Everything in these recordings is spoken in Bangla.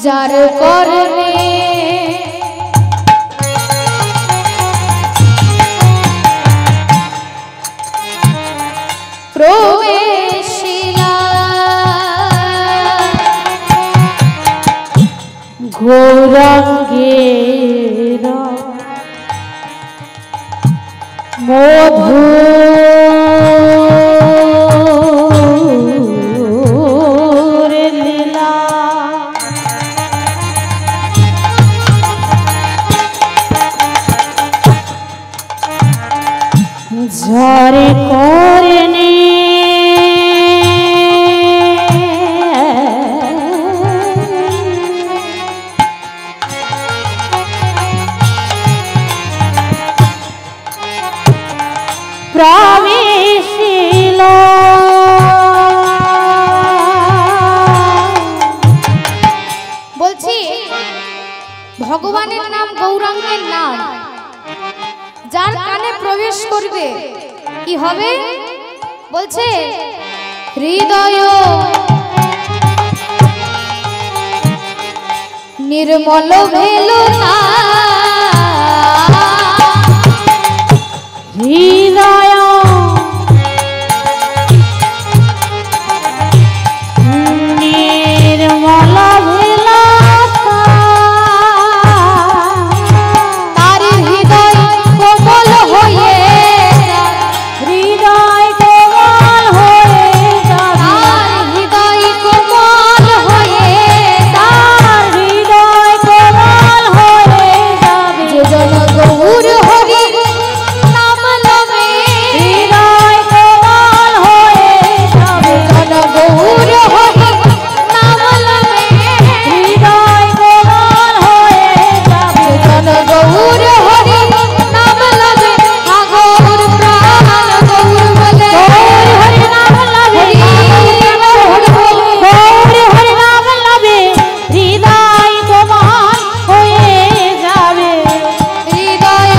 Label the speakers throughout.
Speaker 1: যার করলে প্রবেশিলা গৌরাঙ্গের মধু ঝরে করনে প্রবেশিল বলছি ভগবানের নাম গৌরাঙ্গের নাম যার কানে প্রবেশ করবে কি হবে বলছে হৃদয় নির্মল ভেলো না হৃদয় নির্মল ভেলো তার হৃদয় কোমল হয়ে হৃদয় কোমল হয়ে তার হৃদয় কোমল হয়ে তার হৃদয় কোমল হয়ে যাবে যে জন গৌর হরি নাম লবে হৃদয় কোমল হয়ে যাবে জন গৌর হরি নাম লবে হৃদয় কোমল হয়ে যাবে জন গৌর হরি নাম লবে গৌর প্রাণ গৌর বলে গৌর হরি নাম লবে গৌর হরি নাম লবে হৃদয় কোমল হয়ে যাবে হৃদয়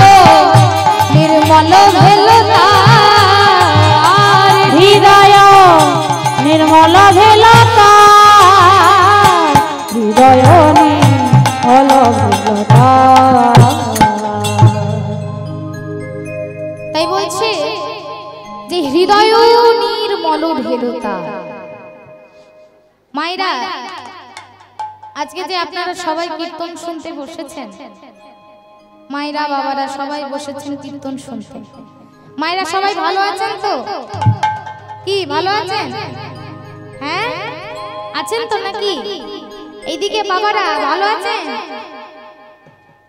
Speaker 1: নির্মল ভেলো তার হৃদয় নির্মল ভেলো তার হৃদয় নির্মল ভেলো তার তাই বলছে যে হৃদয় নির্মল ভেলো তার মায়েরা আজকে যে আপনারা সবাই কীর্তন শুনতে বসেছেন মায়েরা বাবারা সবাই বসেছেন কীর্তন শুনতে মায়েরা সবাই ভালো আছেন তো কি ভালো আছেন হ্যাঁ আছেন তো নাকি এইদিকে বাবারা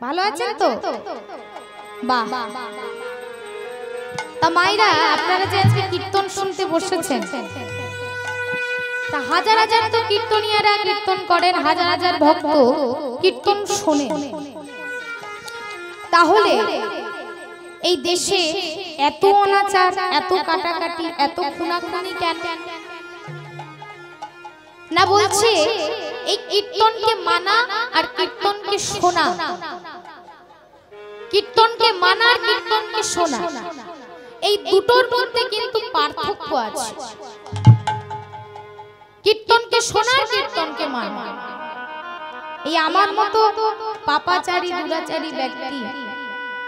Speaker 1: ভালো আছেন তো বাহ তা মায়েরা আপনারা যে আজকে কীর্তন শুনতে বসেছেন তা হাজার হাজার তো কীর্তনিয়ারা কীর্তন করেন হাজার হাজার ভক্ত কীর্তন শোনেন তাহলে এই দেশে এত অনাচার এত কাটাকাটি এত খুনাখুনি কেন না বলছে এই কীর্তনকে মানা আর কীর্তনকে শোনা কীর্তনকে মানা আর কীর্তনকে শোনা এই দুটোর মধ্যে কিন্তু পার্থক্য আছে কীর্তনকে শোনা আর কীর্তনকে মানা এই আমার মতো পাপাচারী দুরাচারী ব্যক্তি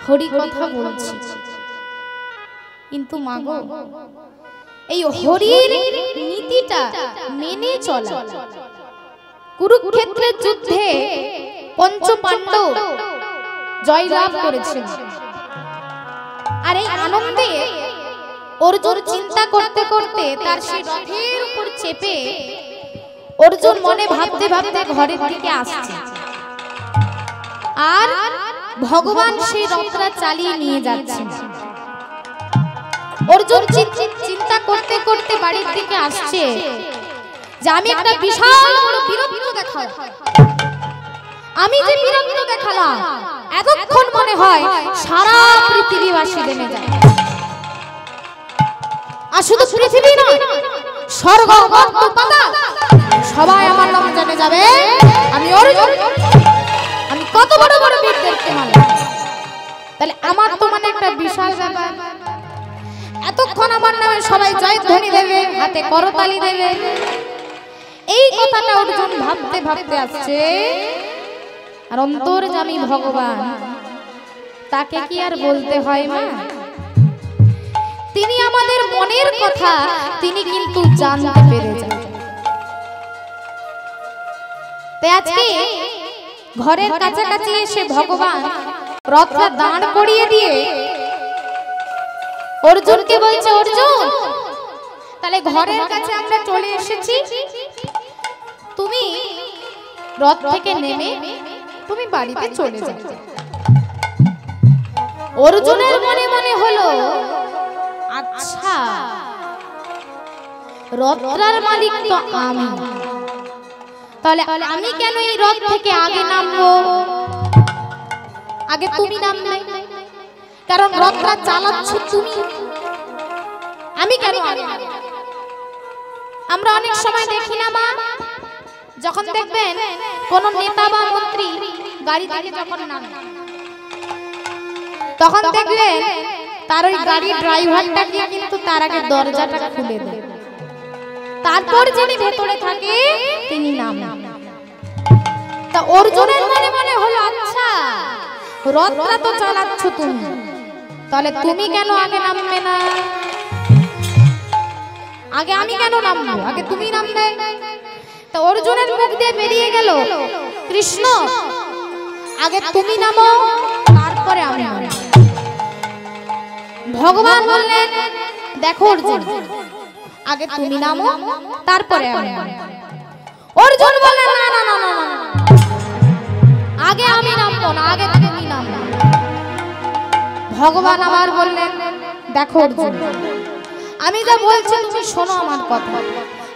Speaker 1: হরি কথা বলছি কিন্তু মাগো এই হরির নীতিটা মেনে চলা কুরুক্ষেত্রের যুদ্ধে পঞ্চপাণ্ডব জয়লাভ করেছেন আর এই আনন্দে অর্জুন চিন্তা করতে করতে তার সেই রথের উপর চেপে অর্জুন মনে ভাবতে ভাবতে ঘরের দিকে আসছে আর ভগবান সেই রথটা চালিয়ে নিয়ে যাচ্ছেন অর্জুন চিন্তা করতে করতে বাড়ির দিকে আসছে যে আমি একটা বিশাল বড় বীরত্ব দেখালাম আমি যে বীরত্ব দেখালাম এতক্ষণ মনে হয় সারা পৃথিবীবাসী জেনে যায় আর শুধু পৃথিবী নয় স্বর্গ মর্ত্য পাতাল সবাই আমার নাম জেনে যাবে আমি অর্জুন আমি কত বড় বড় বীরদেরকে মারলাম তাহলে আমার তো মানে একটা বিশাল ব্যাপার এতক্ষণ আমার নামে সবাই জয়ধ্বনি দেবে হাতে করতালি দেবে এই কথাটা অর্জুন ভাবতে ভাবতে আসছে, আর অন্তর্যামী ভগবান তাকে কি আর বলতে হয় মা? তিনি আমাদের মনের কথা তিনি কিন্তু জানতে পেরে যান। তাই আজকে ঘরের কাছাকাছি এসে ভগবান রথটা দাঁড় করিয়ে দিয়ে অর্জুনকে বলছে, অর্জুন তাহলে ঘরের কাছে আমরা চলে এসেছি, তুমি রথ থেকে নেমে তুমি বাড়িতে চলে যাও। অর্জুনের মনে মনে হলো, আচ্ছা রথটার মালিক তো আমি, তাহলে আমি কেন এই রথ থেকে আগে নামবো? আগে তুমি নামলে, কারণ রথটা চালাচ্ছ তুমি, আমি কেন আগে? আমরা অনেক সময় দেখি না মা, যখন দেখবেন কোন নেতা বা মন্ত্রী গাড়ি থেকে যখন নামে, তখন দেখলেন তার ওই গাড়ির ড্রাইভারটাকে কিন্তু তার আগে দরজাটা খুলে দেয়, তারপর যিনি ভেতরে থাকে তিনি নামেন। তা অর্জুনের মনে মনে হলো, আচ্ছা রথটা তো চালাচ্ছ তুমি, তাহলে তুমি কেন আগে নামবে না? আগে আমি কেন নামবো? আগে তুমি নামবে। তা অর্জুনের মুখ দিয়ে বেরিয়ে গেল, কৃষ্ণ আগে তুমি নামো, তারপরে আমি নামবো। ভগবান বললেন, দেখো অর্জুন, আগে তুমি নামো, তারপরে আমি নামবো। অর্জুন বললেন, না না না না, আগে আমি নামবো না, আগে তুমি নামো। ভগবান আবার বললেন, দেখো অর্জুন, আমি যা বলছি তুমি শোনো আমার কথা,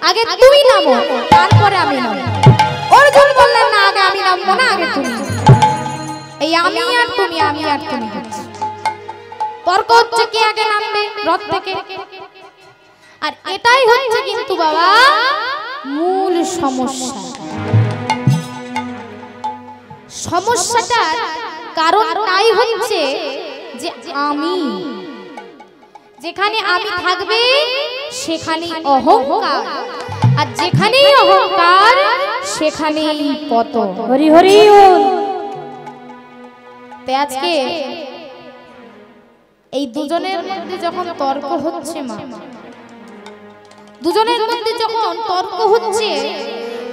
Speaker 1: আগে তুমি নামো, তারপরে আমি নামবো। অর্জুন বললেন, না আগে আমি নামবো না, আগে তুমি। এই আমি আর তুমি, আমি আর তুমি তর্ক হচ্ছে কে আগে নামবে রথ থেকে। আর এটাই হচ্ছে কিন্তু বাবা মূল সমস্যা। সমস্যাটার কারণটাই হচ্ছে যে আমি, যেখানে আমি থাকবে সেখানেই অহংকার, আর যেখানেই অহংকার সেখানেই পতন। হরি হরি বল। তাই আজকে এই দুজনের মধ্যে যখন তর্ক হচ্ছে মা, দুজনের মধ্যে যখন তর্ক হচ্ছে,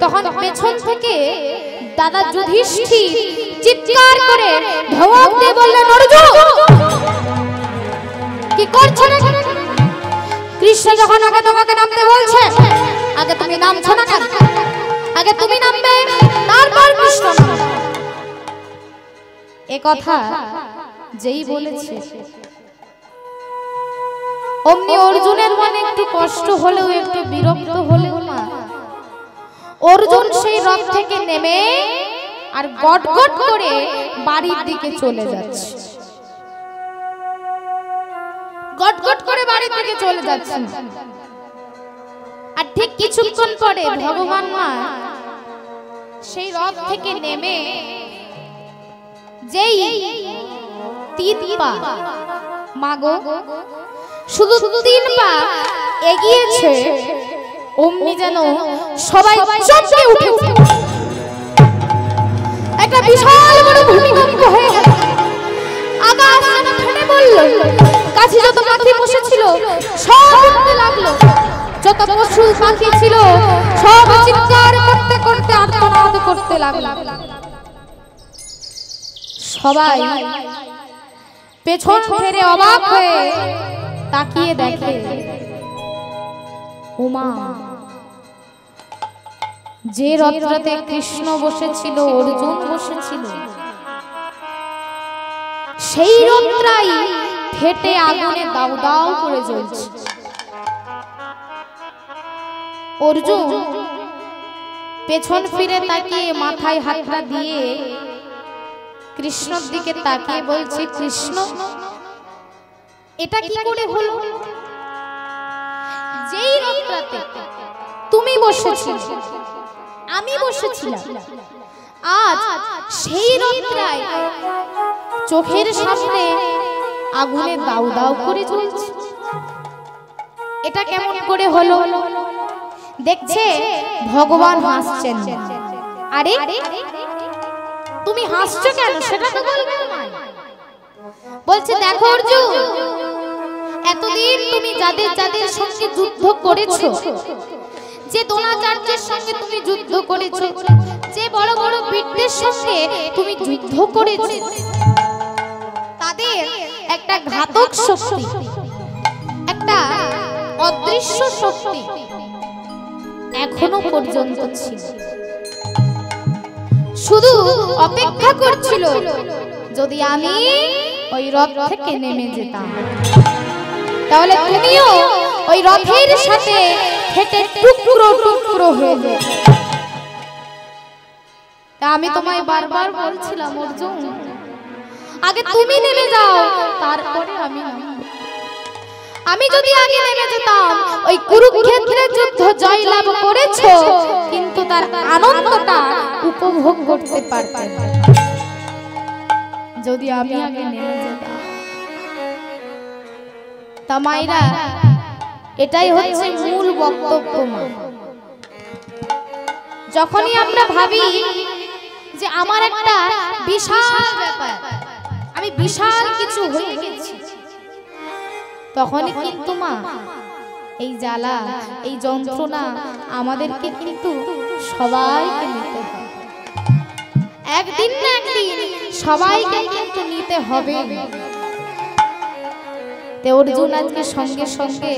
Speaker 1: তখন পেছন থেকে দাদা যুধিষ্ঠির চিৎকার করে ধমক দিয়ে বললেন, অর্জুন কি করছো না? কৃষ্ণ যখন আগে তোমাকে নামতে বলছে, আগে তুমি নামছো না কেন? আগে তুমি নামবে, তারপর কৃষ্ণ নামবে। এ কথা যেই বলেছে, অমনি অর্জুনের মনে একটু কষ্ট হলেও, একটু বিরক্ত হলেও না, অর্জুন সেই রথ থেকে নেমে আর গটগট করে বাড়ির দিকে চলে যাচ্ছে। গটগট করে বাড়ি থেকে চলে যাচ্ছে। আর ঠিক কিছুক্ষণ পরে ভগবান মা সেই রথ থেকে নেমে যেই 3 পা, মাগো শুধু 3 পা এগিয়েছে, অমনি যেন সবাই চমকে উঠেছে। একটা বিশাল বড় ভূমিকম্প হয়ে গেল, আকাশ যেন ফেটে পড়ল, কাছে যত পাখি বসেছিল সব উঠতে লাগলো, যত পশু পাখি ছিল সব চিৎকার করতে করতে আর্তনাদ করতে লাগলো। সবাই পেছন ফিরে অবাক হয়ে তাকিয়ে দেখে, উমা যে রথটাতে কৃষ্ণ বসেছিল, অর্জুন বসেছিল, সেই রথটাই ফেটে আগুনে দাউ দাউ করে জ্বলছে। অর্জুন পেছন ফিরে তাকিয়ে মাথায় হাতটা দিয়ে কৃষ্ণর দিকে তাকিয়ে বলছে, কৃষ্ণ এটা কি করে হলো? যেই রথটাতে তুমি বসেছিলে, আমি বসেছিলাম, আজ সেই রথটাই চোখের সামনে আগুনে দাউ দাউ করে জ্বলছে। এটা কেমন করে হলো? দেখছে ভগবান হাসছেন। আরে তুমি হাসছো কেন সেটা তো বলবে আমায়। বলছে দেখো অর্জুন, এতদিন তুমি যাদের যাদের সঙ্গে যুদ্ধ করেছো, যে দ্রোণাচার্যের সঙ্গে তুমি যুদ্ধ করেছো, যে বড় বড় বীরদের সঙ্গে তুমি যুদ্ধ করেছো, তাদের একটা ঘাতক শক্তি, একটা অদৃশ্য শক্তি এখনো পর্যন্ত ছিল, শুধু অপেক্ষা করছিল যদি আমি ওই রথ থেকে নেমে যেতাম, তাহলে তুমিও ওই রথের সাথে হেঁটে টুকরো টুকরো হয়ে যেতে। তা আমি তোমায় বারবার বলছিলাম অর্জুন, আগে তুমি নেমে যাও, তারপরে আমি নামব। আমি যদি আগে নেমে যেতাম, ওই কুরুক্ষেত্রের যুদ্ধ জয়লাভ করেছো, কিন্তু তার আনন্দটা উপভোগ করতে পারতে না যদি আমি আগে নেমে যেতাম। তা মায়েরা, এটাই হচ্ছে মূল বক্তব্য। যখনই আমরা ভাবি যে আমার একটা বিশাল ব্যাপার, আমি বিশাল কিছু হয়ে গেছি, তখনই কিন্তু মা এই জ্বালা, এই যন্ত্রণা আমাদেরকে কিন্তু সবাইকে নিতে হবে, একদিন না একদিন সবাইকে কিন্তু নিতে হবে। অর্জুন আজকে সঙ্গে সঙ্গে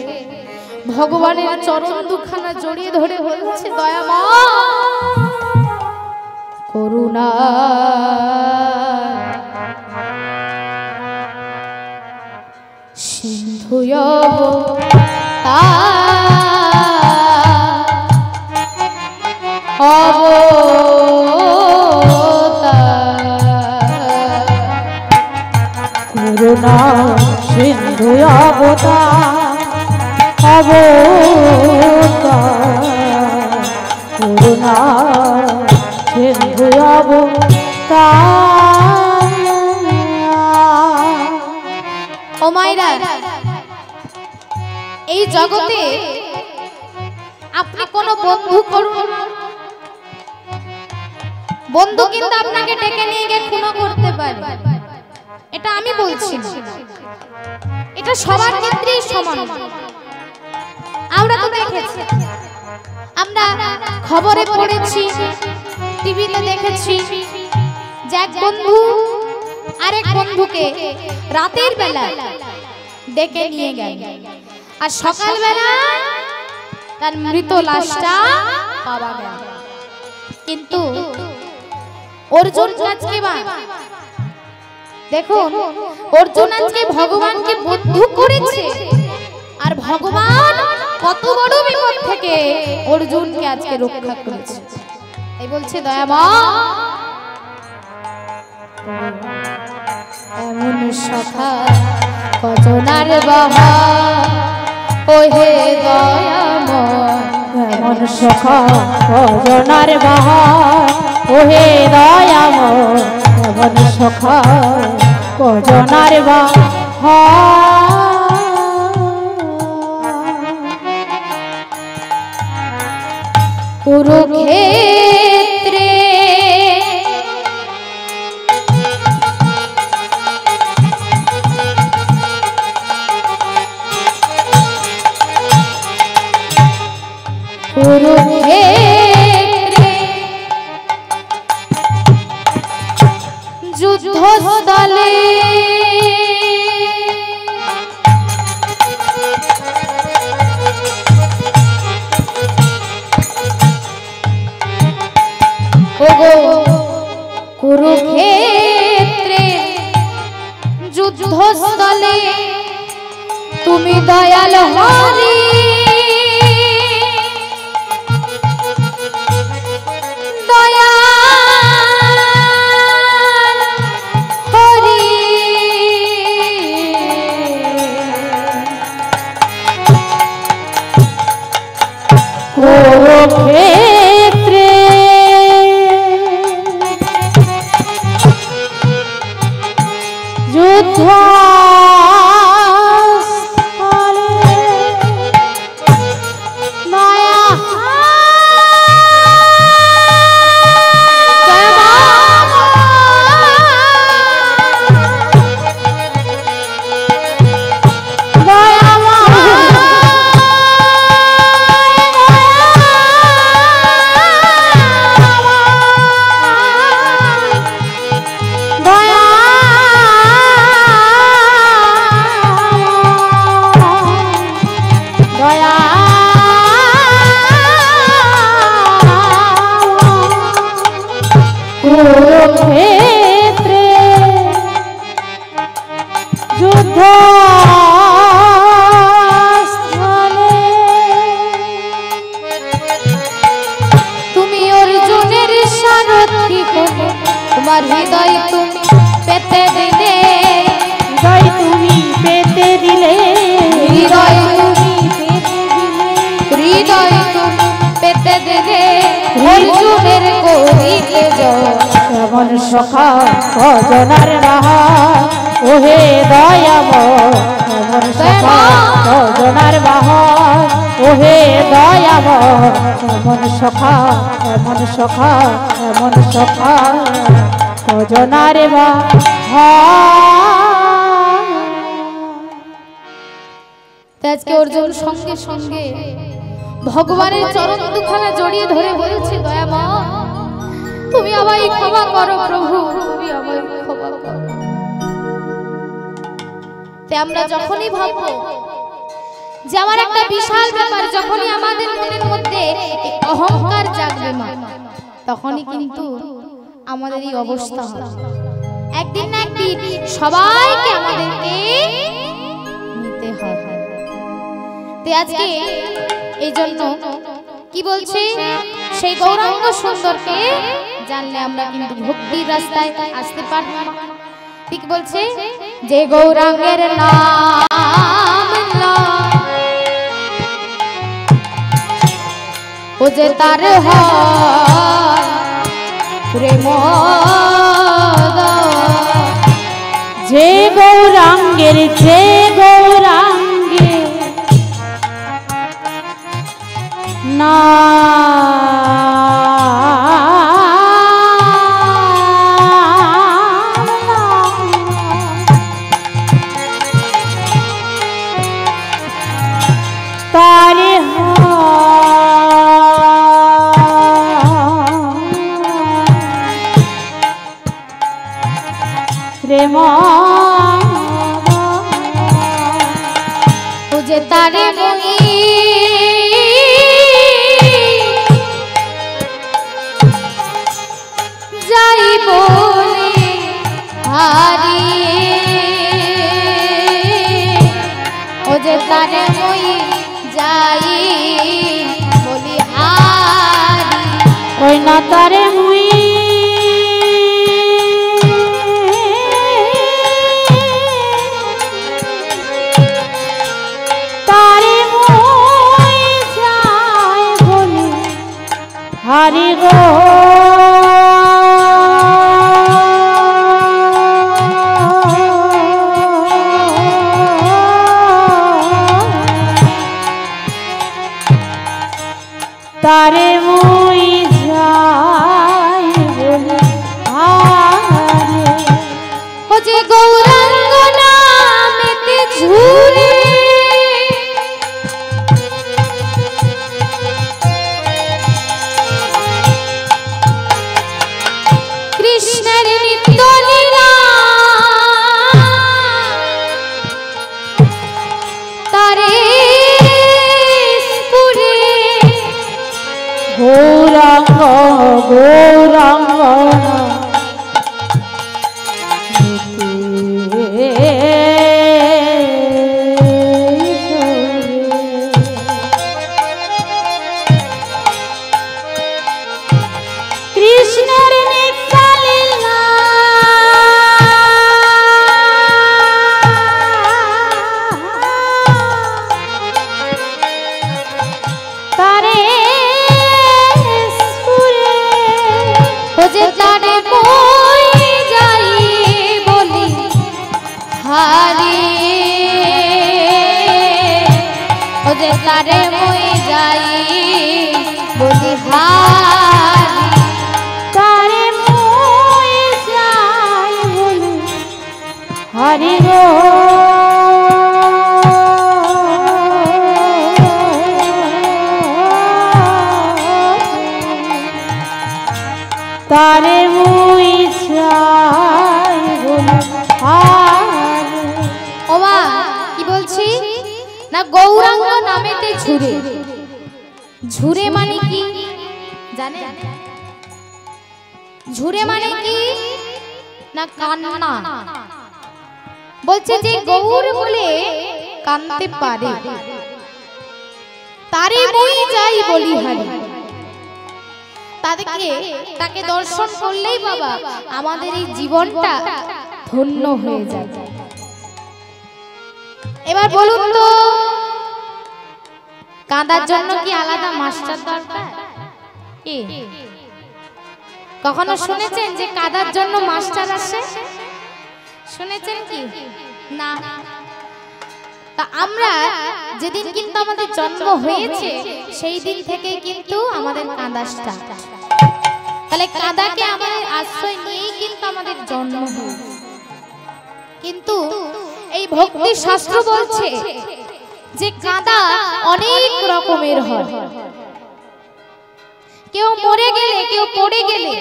Speaker 1: ভগবানের চরণ দুখানা জড়িয়ে ধরে বলছে, দয়াময় করুণা সিন্ধু
Speaker 2: করুণা সিন্ধু অবতার করুণা সিন্ধু অবতার।
Speaker 1: ও মায়েরা, এই জগতে আপনি কোনো বন্ধু করুন, বন্ধু কিন্তু আপনাকে ডেকে নিয়ে গিয়ে খুন করতে পারে, এটা আমি বলছি, এটা সবার ক্ষেত্রেই সমান। আমরা তো দেখেছি, আমরা খবরে পড়েছি, টিভিতে দেখেছি যে এক বন্ধু আরেক বন্ধুকে রাতের বেলা ডেকে নিয়ে গেল, আর সকালবেলা তার মৃত লাশটা পাওয়া গেল। কিন্তু অর্জুন আজকে দেখুন, অর্জুন আজকে ভগবানকে বন্ধু করেছে, আর ভগবান কত বড় বিপদ থেকে অর্জুনকে আজকে রক্ষা করেছে। এই বলছে দয়াময় এমন সখা কজনার বাহার, ওহে দয়াময়
Speaker 2: এমন সখা কজনার বাহার, ওহে দয়াময় এমন সখা কজনার বাহার।
Speaker 1: কুরুক্ষেত্রে যুদ্ধস্থলে কুরুক্ষেত্রে যুদ্ধস্থলে তুমি দয়াল হরি, দয়াল হরি
Speaker 2: কুরুক্ষেত্রে যুদ্ধ
Speaker 1: আমার হৃদয় তুমি পেতে দিলে,
Speaker 2: হৃদয় তুমি পেতে দিলে,
Speaker 1: হৃদয় তুমি
Speaker 2: হৃদয়
Speaker 1: তুমি পেতে দিলে, অর্জুনের করিতে জয়।
Speaker 2: এমন সখা ভজনার বাহার ওহে দয়াময়, এমন সখা ভজনার বাহার ওহে দয়াময়, এমন সখা এমন সখা এমন সখা ভজনার বাহার।
Speaker 1: আজকে অর্জুন সঙ্গে সঙ্গে ভগবানের চরণ দুখানা জড়িয়ে ধরে বলেছে, দয়াময় তুমি আমায় ক্ষমা করো প্রভু, তুমি আমায় ক্ষমা করো। তে আমরা যখনই ভাববো যে আমার একটা বিশাল ব্যাপার, যখনই আমাদের মনের মধ্যে অহংকার জাগবে মা, তখনই কিন্তু আমাদের এই অবস্থা হবে। একদিন না একদিন সবাইকে আমাদেরকে নিতে হবে। তে আজকে এই জন্য কি বলছে, সেই গৌরাঙ্গ সুন্দরকে জানলে আমরা কিন্তু ভক্তির রাস্তায় আসতে পারবো না। ঠিক বলছে, যে গৌরাঙ্গের নাম ও যে তার হয় প্রেম,
Speaker 2: যে গৌরাঙ্গের যে গৌরাঙ্গে না তারে প্রেম,
Speaker 1: ও যে তারে মনি যাই বলে হারি, ও যে তারে মই যাই বলি হারি,
Speaker 2: ওই না তারে মুই তারে মুই যাই বলি হারি গো। তারে মুই যাই বলি হারে,
Speaker 1: ও যে গৌরাঙ্গ নামেতে ঝুরে কৃষ্ণের নিত্য লীলা, তারে স্ফুরে
Speaker 2: গৌরাঙ্গ গৌরাঙ্গ কৃষ্ণের নিত্য লীলা, তারে স্ফুরে,
Speaker 1: ও যে তারে মই যাই বলি হারি, ও যে তারে মই যাই বলি হারি,
Speaker 2: তারে মুই যাই বলি হারি গো। তারে মুই যাই বলি হারি।
Speaker 1: ও মা কি বলছি না, গৌরাঙ্গ নামেতে ঝুরে, ঝুরে মানে কি জানে, ঝুরে মানে কি না কান্না। বলছে যে গৌর বলে কাঁদতে পারে, তারে মই যাই বলি হারি। তাকে দর্শন করলেই বাবা আমাদের এই জীবনটা ধন্য হয়ে যায়। এবার বলুন তো, কাঁদার জন্য কি আলাদা মাস্টার দরকার? কখনো শুনেছেন যে কাঁদার জন্য মাস্টার আসে? শুনেছেন কি না? তা আমরা যেদিন কিন্তু আমাদের জন্ম হয়েছে সেই দিন থেকে কিন্তু আমাদের কাঁদা স্টার্ট। তাহলে কাঁদাকে আমাদের আশ্রয় নিয়েই কিন্তু আমাদের জন্ম হয়েছে। কিন্তু এই ভক্তি শাস্ত্র বলছে যে কাঁদা অনেক রকমের হয়। কেউ মরে গেলে, কেউ পড়ে গেলে,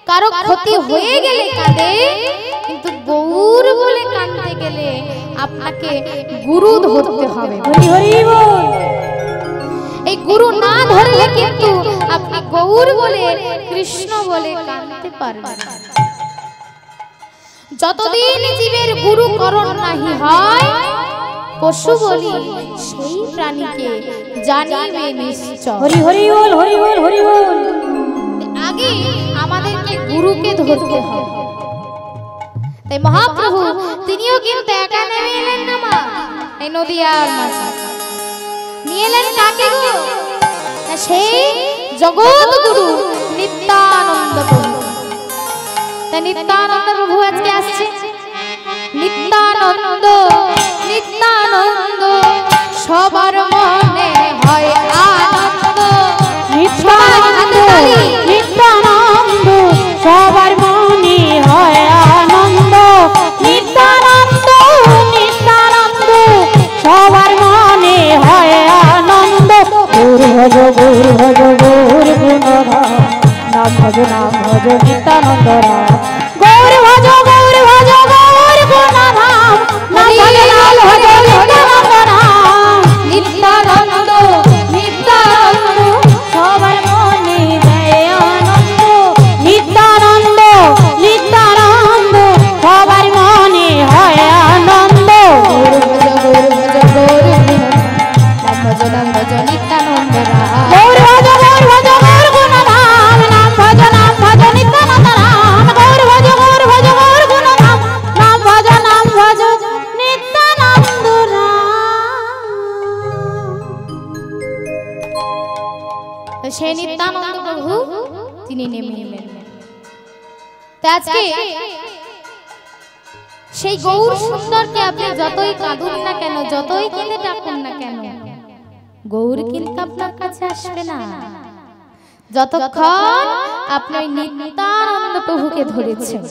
Speaker 1: কারো ক্ষতি হয়ে গেলে কাঁদে, কিন্তু গৌর বলে কাঁদতে গেলে আপনাকে গুরু ধরতে হবে। এই গুরু না ধরলে কিন্তু আপনি গৌর বলে, কৃষ্ণ বলে কাঁদতে পারবেন। যতদিন জীবের গুরু করণ নাহি হয়, পশু বলি সেই প্রাণীকে জানিবে নিশ্চয়। হরি হরি বল, হরি বল, হরি বল। আগে আমাদেরকে গুরুকে ধরতে হবে। তাই মহাপ্রভু তিনিও কিন্তু একা নেমে এলেন না মা, এই নদিয়ার মাঝে নিয়ে এলেন কাকে গো? সেই জগৎ গুরু নিত্যানন্দ প্রভু। তাই নিত্যানন্দ প্রভু আজকে আসছে। নিত্যানন্দ নিত্যানন্দ সবার মনে হয় আনন্দ।
Speaker 2: নিত্যানন্দ নিত্যানন্দ সবার মনে হয় আনন্দ। নিত্যানন্দ নিত্যানন্দ সবার মনে হয় আনন্দ। গৌর ভজ গৌর ভজ গৌর গুণধাম, নাম ভজ নাম ভজ নিত্যানন্দ রাম। গৌর ভজ গৌর ভজ গৌর গুণধাম, নাম ভজ নাম ভজ নিত্যানন্দ রাম।
Speaker 1: নিত্যানন্দ নিত্যানন্দ
Speaker 2: সবার মনে দেয় আনন্দ। নিত্যানন্দ নিত্যানন্দ সবার মনে হয় আনন্দ।
Speaker 1: গৌর ভজ গৌর ভজ নাম ভজ নিত্যানন্দ রাম।
Speaker 2: গৌর ভজ গৌর ভজ গৌর গুণধাম, নাম ভজ নিত্যানন্দ রাম। গৌর ভজ গৌর ভজ গৌর গুণধাম, নাম ভজ নিত্যানন্দ রাম।
Speaker 1: সেই নিত্যানন্দ প্রভু তিনি নেমে এলেন। আজকে সেই গৌর সুন্দরকে আপনি যতই কাঁদুন না কেন, যতই কেঁদে ডাকুন না কেন, গৌর কিন্তু আপনার কাছে আসবে না যতক্ষণ আপনি নিত্যানন্দ প্রভুকে ধরেছেন।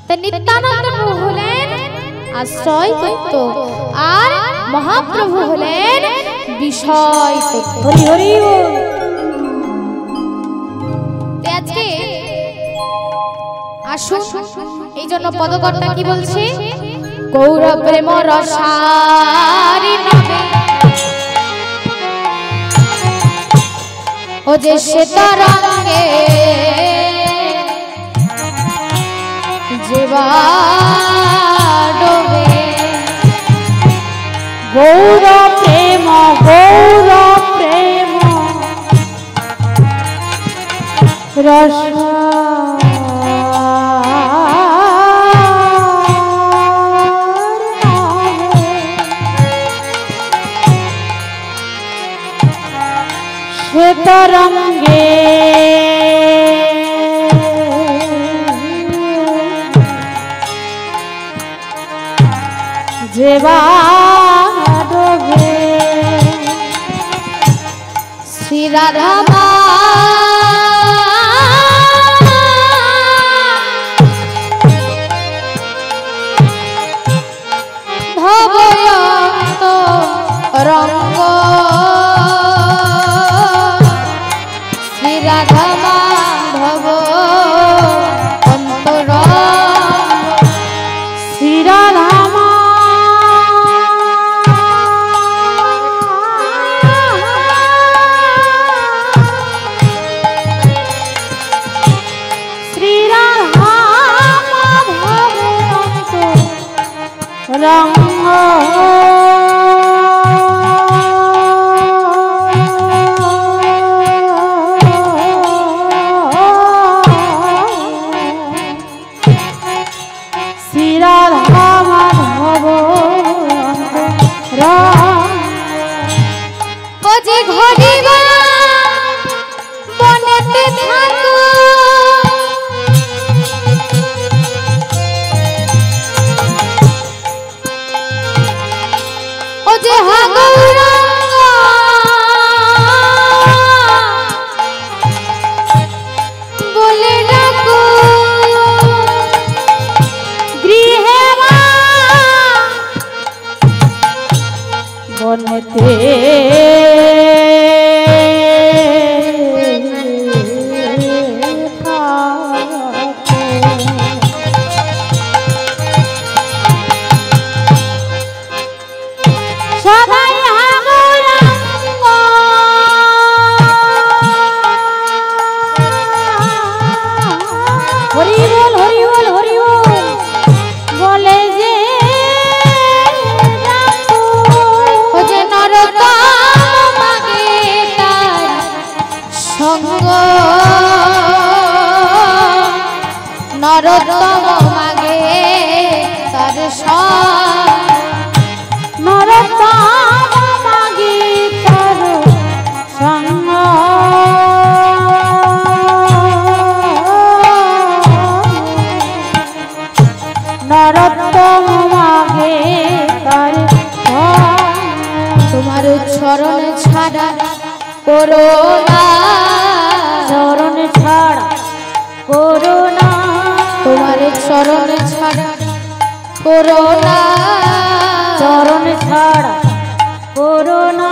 Speaker 1: তাই নিত্যানন্দ প্রভু হলেন আশ্রয় তত্ত্ব, আর মহাপ্রভু হলেন বিষয় তত্ত্ব।
Speaker 2: হরি হরি বল।
Speaker 1: আজকে আসুন, এই জন্য পদকর্তা কি বলছে? গৌর প্রেম রসারি নবে ও যে শ্বেতরঙ্গে যেবা ডোবে।
Speaker 2: গৌর প্রেম গৌর প্রেম রস শ্বেতরঙ্গে যেবা ডোবে।
Speaker 1: শ্রী রাধা ধবয়ন্ত রঙ্গ, শ্রী রাধা মাধব অন্তর,
Speaker 2: শ্রী রাধা রঙ্গ মনেতে সদাই হাগুরাঙ্গ হরি বল হরি বল হরি বল বলে যে
Speaker 1: নরতম মাগে তার সঙ্গ নরতম মাগে তার
Speaker 2: নরতম মাগে তার সঙ্গ নরতম মাগে তার
Speaker 1: তোমার চরণ ছাড়া করোনা
Speaker 2: চরণ ছাড়া করোনা
Speaker 1: তোমার চরণ ছাড়া করোনা
Speaker 2: চরণ ছাড়া করোনা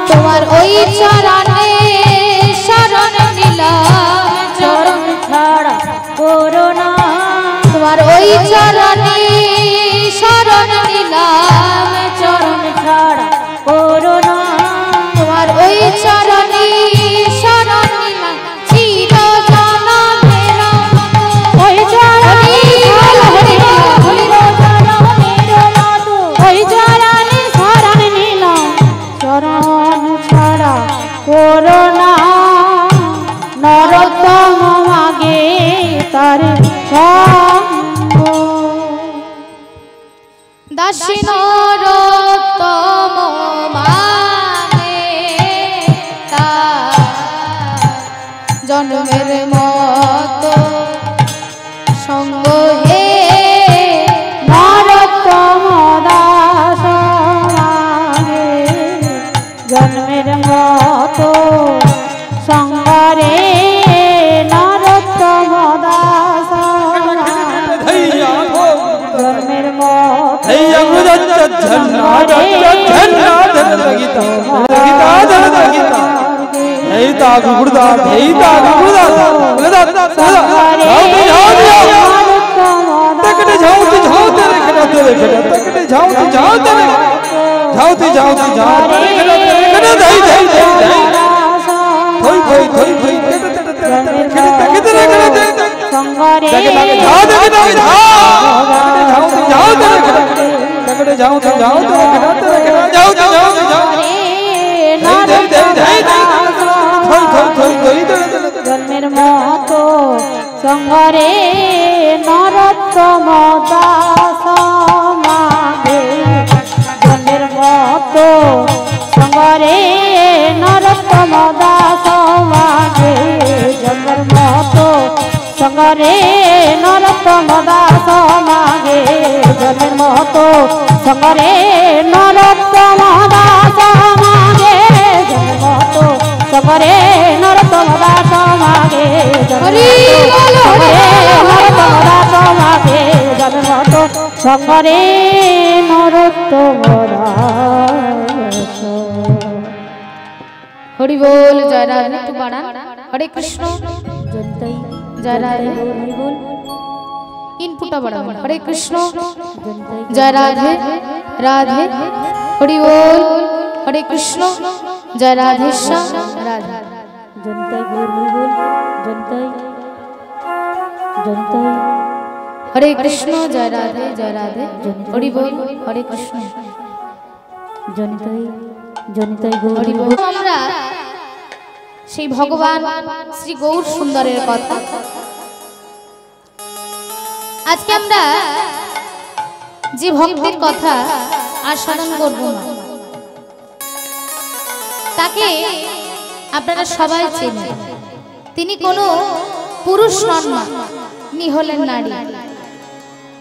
Speaker 1: তোমার ওই চরণে শরণ নিলাম
Speaker 2: চরণ ছাড়া করোনা
Speaker 1: তোমার ওই চরণে শরণ নিলাম
Speaker 2: চরণ ছাড়া করোনা
Speaker 1: তোমার ওই চরণে শরণ নিলাম চির জনমের
Speaker 2: ওই চরণে ওই চরণে শরণ নিলাম চরণ ছাড়া করোনা নরতম মাগে তার সঙ্গ
Speaker 1: দাসী নরোত্তম মানে তার জন্মের মতো সঙ্গ হে
Speaker 2: নরোত্তম দাস মাগে জন্মের মতো সঙ্গরে নরোত্তম দাস জন্মের মতো জন্মের মতো সঙ্গরে নরোত্তম দাস মাগে জন্মের মতো সঙ্গরে নরোত্তম দাস মাগে জন্মের মতো সঙ্গরে নরোত্তম দাস মাগে জন্মের মতো সঙ্গরে নরোত্তম দাস মাগে জন্মের মতো সঙ্গরে নরোত্তম দাস মাগে নরোত্তম দাস মাগে জন্মের মতো সঙ্গরে নরোত্তম দাস।
Speaker 1: হরি বল জয় রাধে একটু বাড়ান হরে কৃষ্ণ জয় রাধে ইনপুটটা বাড়াবেন হরে কৃষ্ণ জয় রাধে রাধে হরি বল হরে কৃষ্ণ জয় রাধে শ্যাম রাধে হরে কৃষ্ণ জয় রাধে হরি বল হরে কৃষ্ণ হরি বল। আমরা সেই ভগবান শ্রী গৌর সুন্দরের কথা আজকে আমরা যে ভক্তের কথা আর স্মরণ করব না তাকে আপনারা সবাই চেনেন। তিনি কোনো পুরুষ নন না, তিনি হলেন নারী।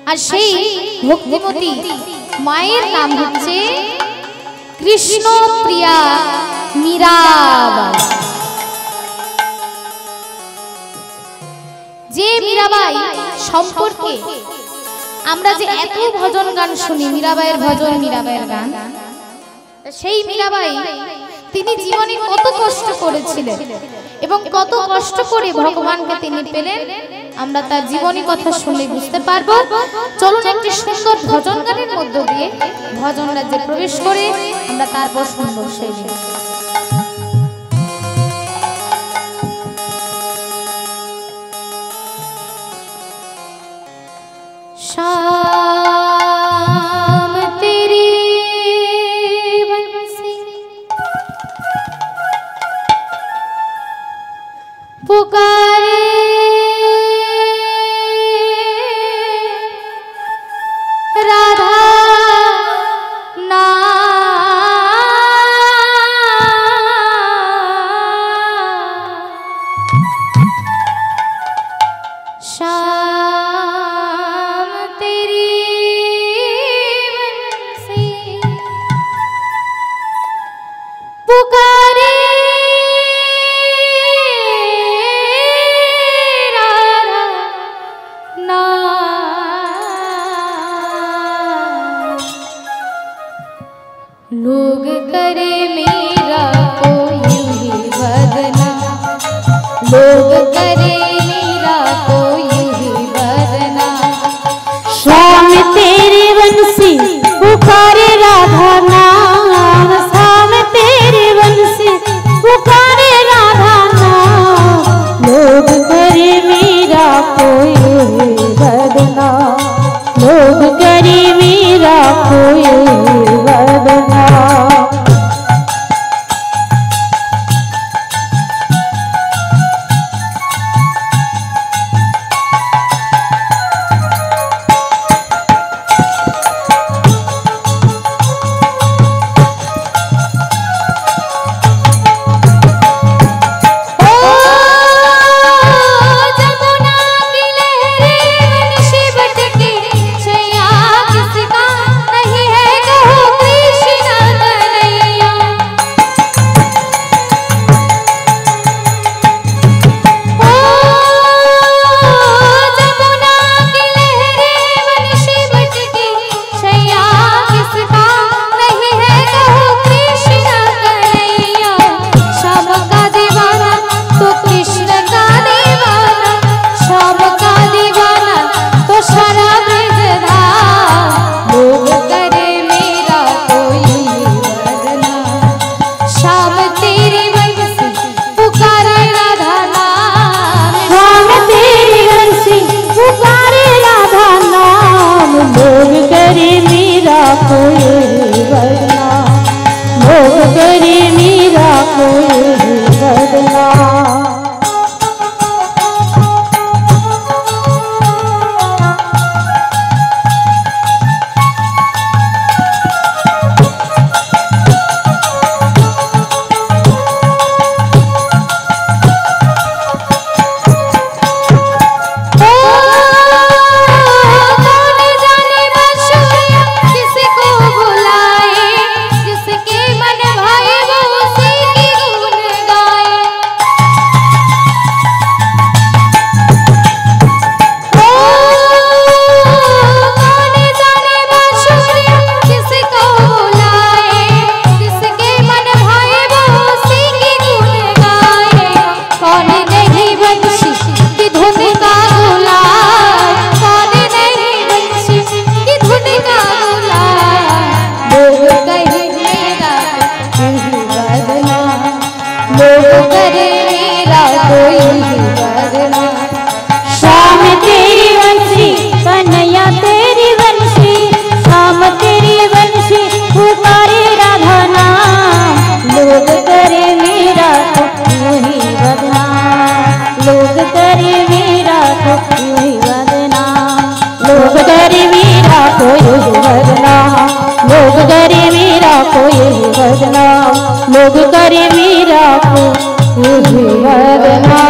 Speaker 1: আর সেই ভক্তিমতী মায়ের নাম হচ্ছে কৃষ্ণ প্রিয়া মীরাবাই। যে মীরাবাই সম্পর্কে আমরা যে এত ভজন গান শুনি, মীরাবাইয়ের ভজন, মীরাবাইয়ের গান, সেই মীরাবাই তিনি জীবনে কত কষ্ট করেছিলেন এবং কত কষ্ট করে ভগবানকে তিনি পেলেন, আমরা তার জীবনী কথা শুনে বুঝতে পারবো। চলুন একটি সুন্দর ভজন গানের মধ্য দিয়ে ভজন রাজ্যে প্রবেশ করে আমরা তারপর শুনবো সেই দিন। शाम तेरी बंसी पुकारे राधा ना शाम तेरी बंसी पुकारे राधा ना। लोग करे मेरा को यूं ही बदना, लोग करे मेरा को यूं ही बदना।
Speaker 2: श्याम तेरी बंसी पुकारे राधा नाम, श्याम तेरी बंसी पुकारे राधा नाम। लोग करे मेरा कोई बदना, लोग करे मेरा कोई बदना। लोग करे मीरा को वदना।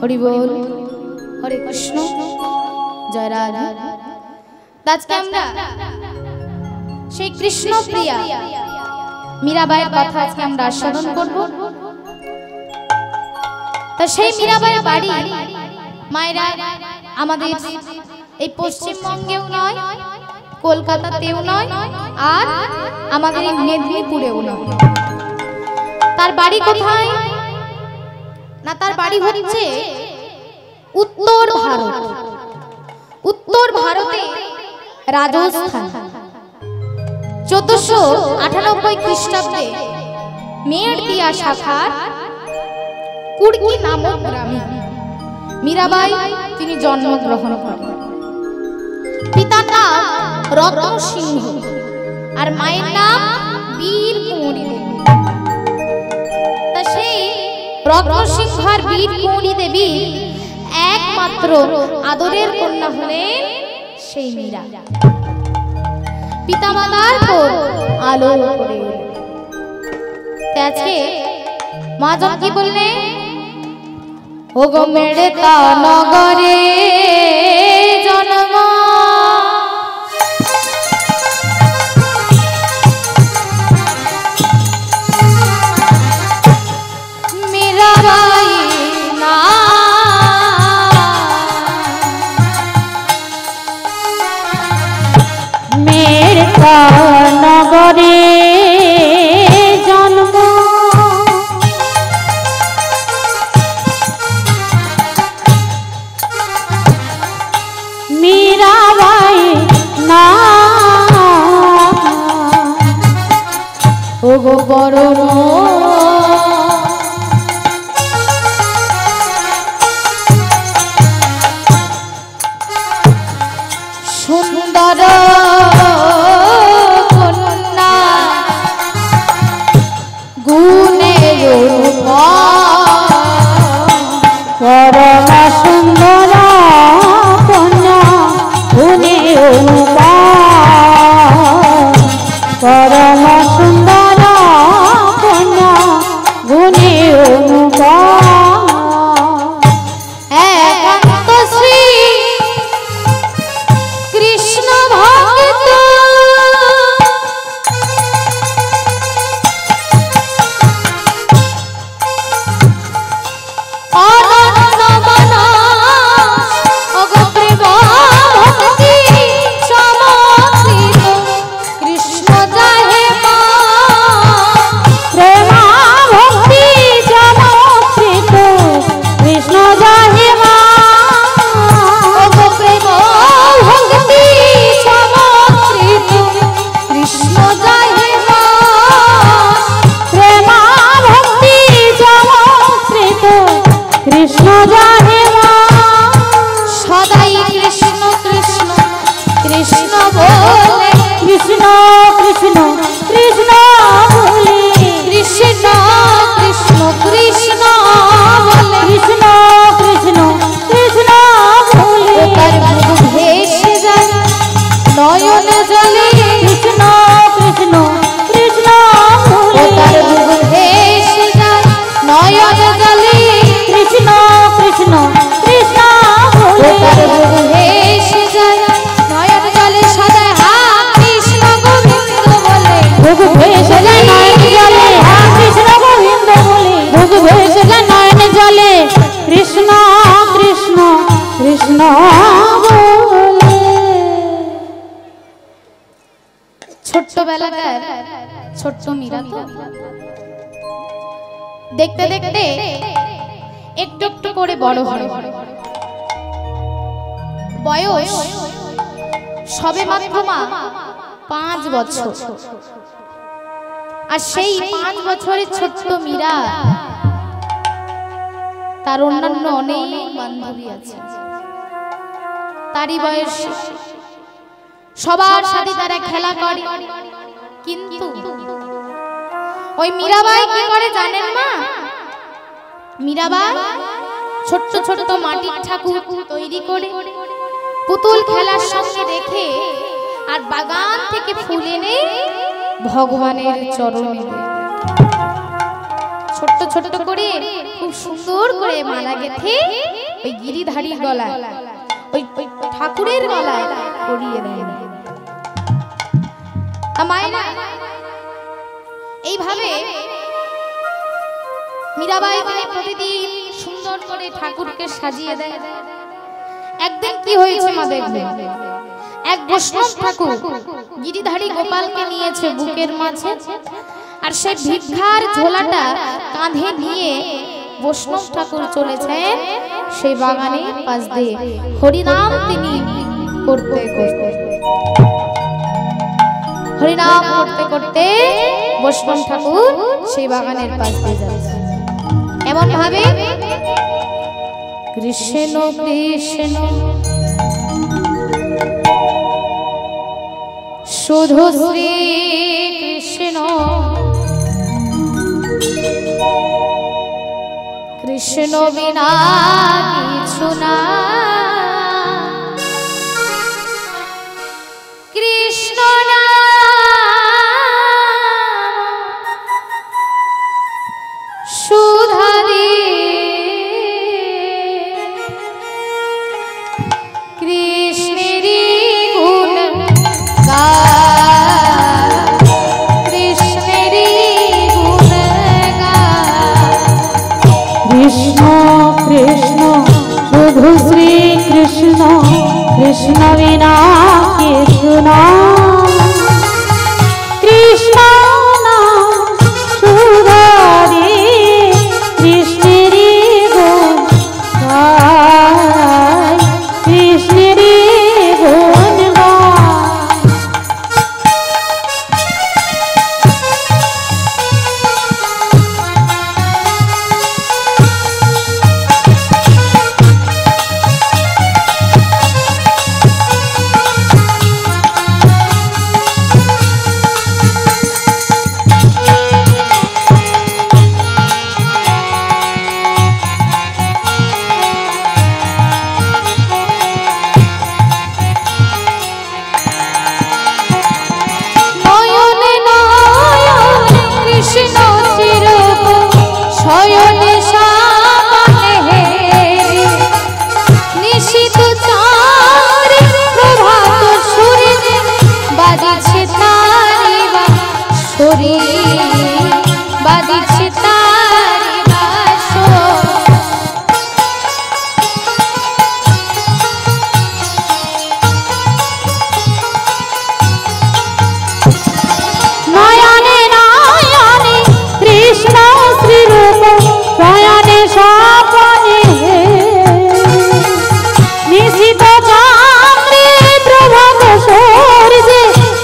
Speaker 1: हरि बोल, हरे कृष्ण, जय राधा। আজকে আমরা সেই কৃষ্ণ প্রিয়া মীরাবাইয়ের কথা আজকে আমরা স্মরণ করব। তা সেই মীরাবাইয়ের বাড়ি মায়েরা আমাদের এই পশ্চিমবঙ্গেও নয়, কলকাতাতেও নয় আর আমাদের এই মেদিনীপুরেও নয়। তার বাড়ি কোথায় না, তার বাড়ি হচ্ছে উত্তর ভারত। উত্তর ভারতে রাজস্থান। 1498 খ্রিস্টাব্দে মেড়দিয়া শাখার কুড়কি নামক গ্রামে মীরাবাই তিনি জন্মগ্রহণ করেন। পিতার নাম রত্ন সিংহ আর মায়ের নাম বীর কুঁওরি দেবী। তা সেই রত্ন সিংহ আর বীর কুঁওরি দেবী একমাত্র আদরের কন্যা হলেন সেই মীরা। পিতামাতার পর আলো করে আজকে মা কি বললেন, ওগো মেড়তা নগরে জন্ম মীরাবাই না
Speaker 2: মেড়তা নগরে জন্ম মীরাবাই না ওগো বরণ
Speaker 1: সুন্দর কন্যা গুণে
Speaker 2: পরম সুন্দর কন্যা গুণে পরম সুন্দর কন্যা গুণে
Speaker 1: একান্ত শ্রী কৃষ্ণ ভক্ত অনন্য মানস ওগো প্রেম ভক্তি চমৎকৃত কৃষ্ণ যাহে মা
Speaker 2: প্রেম ভক্তি চমৎকৃত কৃষ্ণ যাহে মা
Speaker 1: ওগো প্রেম ভক্তি চমৎকৃত কৃষ্ণ যাহে মা
Speaker 2: প্রেম ভক্তি চমৎকৃত কৃষ্ণ যাহে মা
Speaker 1: সদাই কৃষ্ণ কৃষ্ণ কৃষ্ণ বলে
Speaker 2: কৃষ্ণ কৃষ্ণ কৃষ্ণ বলে
Speaker 1: কৃষ্ণ কৃষ্ণ কৃষ্ণ বলে
Speaker 2: কৃষ্ণ কৃষ্ণ কৃষ্ণ বলে
Speaker 1: ও তার মুখ ভেসে যায় নয়ন জলে
Speaker 2: কৃষ্ণ কৃষ্ণ কৃষ্ণ
Speaker 1: ও
Speaker 2: বলে
Speaker 1: তার মুখ ভেসে যায় নয়ন জলে
Speaker 2: কৃষ্ণ কৃষ্ণ কৃষ্ণ
Speaker 1: ও
Speaker 2: বলে
Speaker 1: তার মুখ ভেসে যায় নয়ন জলে সদা হা কৃষ্ণ গোবিন্দ বলে
Speaker 2: ভোগ ভেসে যায় নয়ন জলে হা কৃষ্ণ গোবিন্দ বলে ভোগ ভেসে যায় নয়ন জলে কৃষ্ণ কৃষ্ণ কৃষ্ণ বলে
Speaker 1: ছোট্টবেলাকার ছোট্ট মীরা তো দেখতে দেখতে একটু একটু করে বড় হয়। বয়স সবে মাত্র মা 5 বছর। আর সেই 5 বছরের ছোট্ট মীরা তার অন্যান্য অনেক বান্ধবী আছে, তারই বয়স। সবার সাথে তারা খেলা করে, কিন্তু ওই মীরাবাই কি করে জানেন মা? মীরাবাই ছোট্ট ছোট্ট মাটির ঠাকুর তৈরি করে পুতুল খেলার সঙ্গে রেখে আর বাগান থেকে ফুল এনে ভগবানের চরণে দেয়। ছোট্ট ছোট্ট করে খুব সুন্দর করে মালা গেঁথে ওই গিরিধারীর গলায়, ওই ঠাকুরের গলায় পরিয়ে দেয়। মায়েরা এইভাবে মীরাবাই তিনি প্রতিদিন সুন্দর করে ঠাকুরকে সাজিয়ে দেয়। একদিন কি হয়েছে মা দেখবে, এক বৈষ্ণব ঠাকুর গিরিধারী গোপালকে নিয়েছে বুকের মাঝে, আর সেই ভিক্ষার ঝোলাটা কাঁধে নিয়ে বৈষ্ণব ঠাকুর চলেছেন সেই বাগানের পাশ দিয়ে হরিনাম তিনি করতে করতে, হরিনাম করতে করতে বৈষ্ণব ঠাকুর সেই বাগানের পাশ দিয়ে যাচ্ছে। এমন ভাবে কৃষ্ণ কৃষ্ণ শুধু শ্রী কৃষ্ণ, কৃষ্ণ বিনা কিছু না, কৃষ্ণ সুধারি কৃষ্ণেরই গুণ গায়, কৃষ্ণেরই গুণ গায়।
Speaker 2: কৃষ্ণ কৃষ্ণ শুধু শ্রী কৃষ্ণ, কৃষ্ণ বিনা কিছু না, কৃষ্ণ নাম সুধারি কৃষ্ণেরই গুণ গায়, কৃষ্ণেরই গুণ গায়।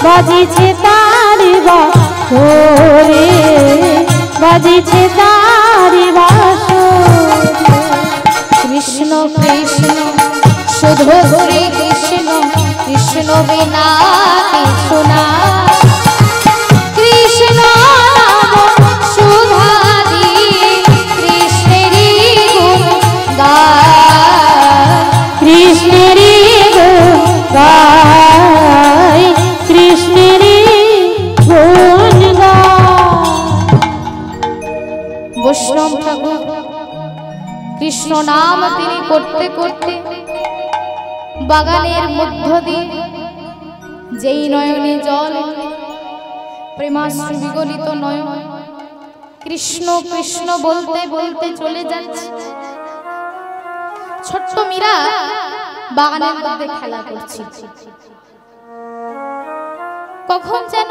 Speaker 2: বাজিছে তারি বাঁশরে, বাজিছে তারি বাঁশরে।
Speaker 1: কৃষ্ণ কৃষ্ণ শুধু শ্রী কৃষ্ণ, কৃষ্ণ বিনা কিছু না, কৃষ্ণ সুধারি কৃষ্ণেরই গুণ গায়,
Speaker 2: কৃষ্ণেরই গুণ গায়, কৃষ্ণেরই গুণ গায়।
Speaker 1: বৈষ্ণব ঠাকুর কৃষ্ণ নাম তিনি করতে করতে বাগানের মধ্য দিয়ে যেই নয়নে জল, প্রেমাশ্রু বিগলিত নয়ন, কৃষ্ণ কৃষ্ণ বলতে বলতে চলে যাচ্ছে। ছোট্ট মীরা বাগানের মধ্যে খেলা করছে, কখন যেন